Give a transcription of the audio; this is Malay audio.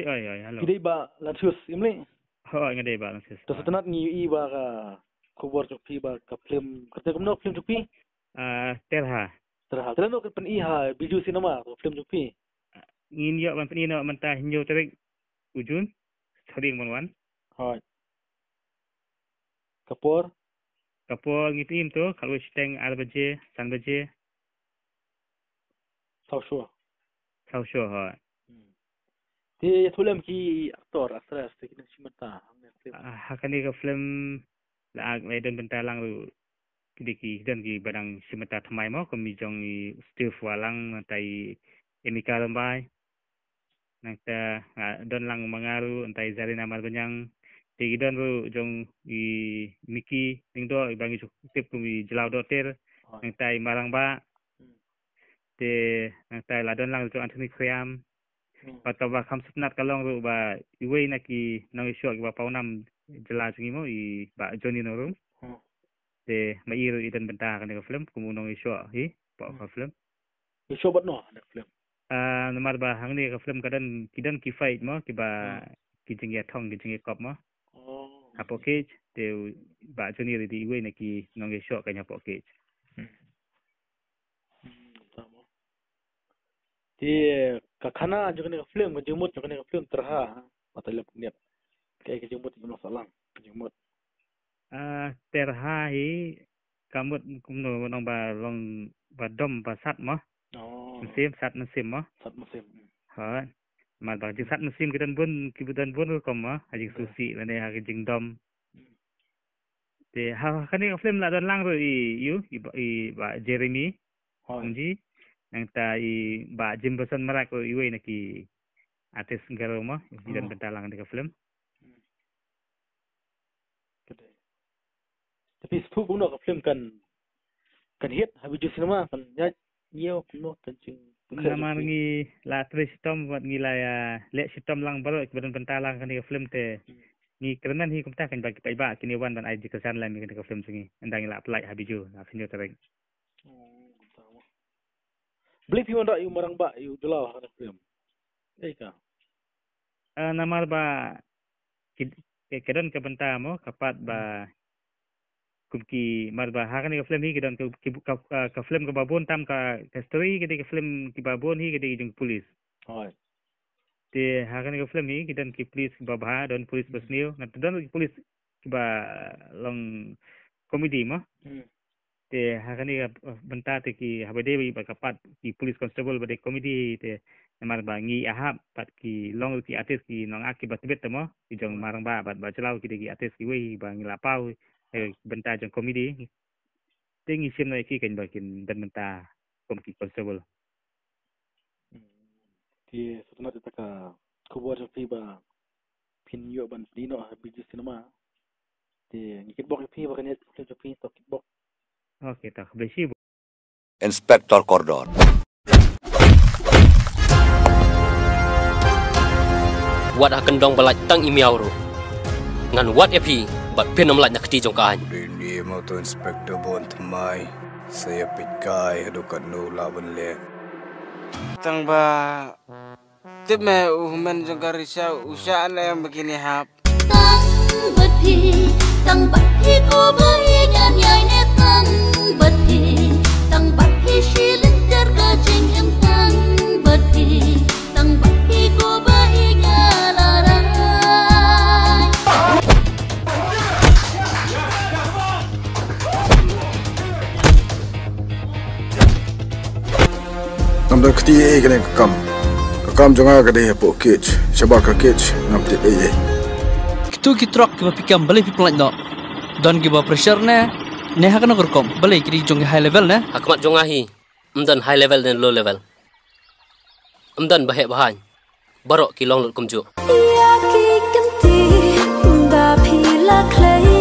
halo. Kidai ba lansius imli. Ngadai ba lansius. Terus tenat ngi i ba ka kubur cupi ba ka film kerja kumno film cupi. Terha. Terhal. Terus no pen i ha biju sinema film cupi. Ngin yo man penino mentah hinyo tarik ujun. Sering monwan. Hai. Kapur. Kapur ngitim tu kalau steng 8 baje, 9 baje. Sausua. Sausua ha. Ti tulam ki aktor aktris ti kena simata. Hakan ni ke film laag dan bentalang tu kidiki dan ki barang simata thamai mo kami jong i Steve Walang tai Emika Lambai. Nangta don lang mangaru antai Zarina Marbanyang. Ti don ru jong i Miki tingdo ibangi tip kumi jelau doter nangtai Marangba. Te nangtai ladon lang jong Anthony Kriam. Patawa kam sepnat kalong ru ba iwe naki nang isyok ba paunam jelas ngimo i ba Johnny Norum. Te mairu idan bentah kan film kumu nang isyok hi pa film. Isyok bat no ada film. Nomor ba hang ni ka film kadan kidan ki fight mo ki ba kijing ya thong kijing kop mo. Apo cage te ba Johnny ri di iwe naki nang isyok kanya po cage. Ti kakana juga ni film kejumut juga ni film terha mata lep niat kayak kejumut itu masalah kejumut terha hi kamut kumno nang ba long ba dom ba sat mo musim sat musim mo ha mal ba sat musim kidan bun kibudan bun ko mo haji susi lane ha kijing dom te ha kani film la don lang ro i ba Jeremy Onji yang tai ba Jimberson Marak ko iwe naki artis ngaro mo dan bentalang di film. Tapi sepu kuno ka film kan hit habis cinema kan ya nyo kuno kencing. Nama ngi la tris tom buat ngi la ya lek sitom lang baru kemudian bentalang kan di film te ni kerenan hi kumta kan bagi paiba kini wan dan ai kesan lan ni di film singi endang la apply habis ju na sinyo tereng. Beli pion dak yu marang ba yu jelau kana film. Ka. Namar ba kedan ke benta mo kapat ba kumki marba hakan ke film hi kedan ke film ke babon tam ka story ke film ke babon hi ke jeng polis. Hai. Te hakan ke film hi kedan ke polis babha dan polis besniu ngat dan polis ke ba long komedi mo. Te hakani benta te ki habade ba kapat ki police constable bade komedi te namar bangi ahap pat ki long ki artis ki nong aki batibet temo ki jong marang ba bat ba celau ki artis ki we bangi lapau benta jong komedi te ngi sim na ki kan bakin dan benta kom ki constable Ti setengah kita ka kubur pi ba pin yo ban dino habis cinema te ngikit bok pi ba kan film pi to kitbok. Oke, tak besi. Inspektor Kordon. Wat akan dong balaj tang imiau ru. Ngan wat epi bat penom laj nak ti jong kan. Ini mau tu Inspektor Bon Thamai. Saya pikai adukan no lawan le. Tang ba tip me umen jong karisa usaha yang begini hap. Tang bati ko bahingan yai ne tang bati shilin terka jengem tang bati ko bahingan larai. Namda ketiye kene kakam jonga kade po kitch shabaka kitch namte eye. Tu kitrak kiba pikam balik people like don kiba pressure ne hakan korkom balik kiri jong high level ne Hakmat jongahi umdan high level dan low level. Umdan bahek bahan barok ki long lut kumju. Ya ki kanti ba phila clay